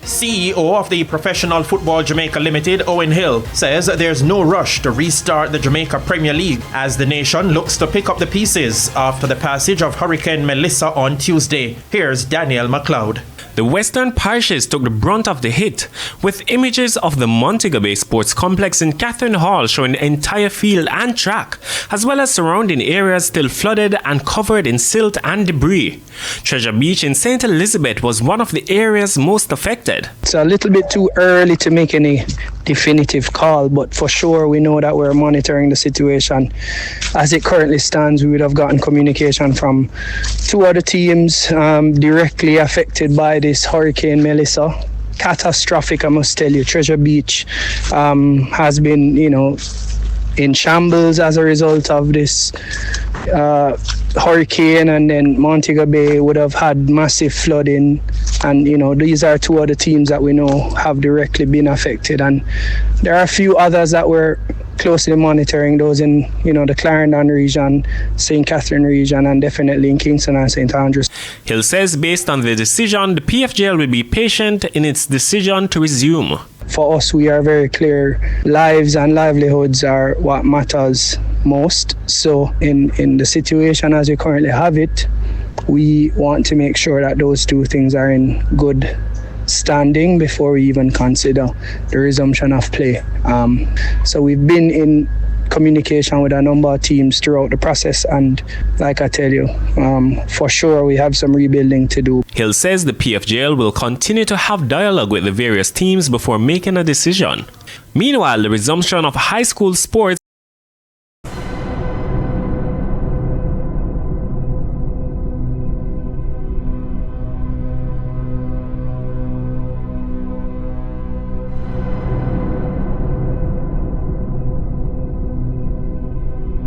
CEO of the Professional Football Jamaica Limited, Owen Hill, says there's no rush to restart the Jamaica Premier League as the nation looks to pick up the pieces after the passage of Hurricane Melissa on Tuesday. Here's Daniel McLeod. The Western parishes took the brunt of the hit, with images of the Montego Bay Sports Complex in Catherine Hall showing the entire field and track, as well as surrounding areas still flooded and covered in silt and debris. Treasure Beach in St. Elizabeth was one of the areas most affected. It's a little bit too early to make any definitive call, but for sure we know that we're monitoring the situation. As it currently stands, we would have gotten communication from two other teams directly affected by this Hurricane Melissa. Catastrophic, I must tell you. Treasure Beach has been, in shambles as a result of this hurricane, and then Montego Bay would have had massive flooding, and these are two other teams that we know have directly been affected, and there are a few others that we're closely monitoring, those in the Clarendon region, St. Catherine region, and definitely in Kingston and St. Andrews. Hill says based on the decision, the PFJL will be patient in its decision to resume. For us, we are very clear. Lives and livelihoods are what matters most. So in the situation as we currently have it, we want to make sure that those two things are in good standing before we even consider the resumption of play. So we've been in communication with a number of teams throughout the process, and like I tell you, for sure we have some rebuilding to do. Hill says the PFJL will continue to have dialogue with the various teams before making a decision. Meanwhile, the resumption of high school sports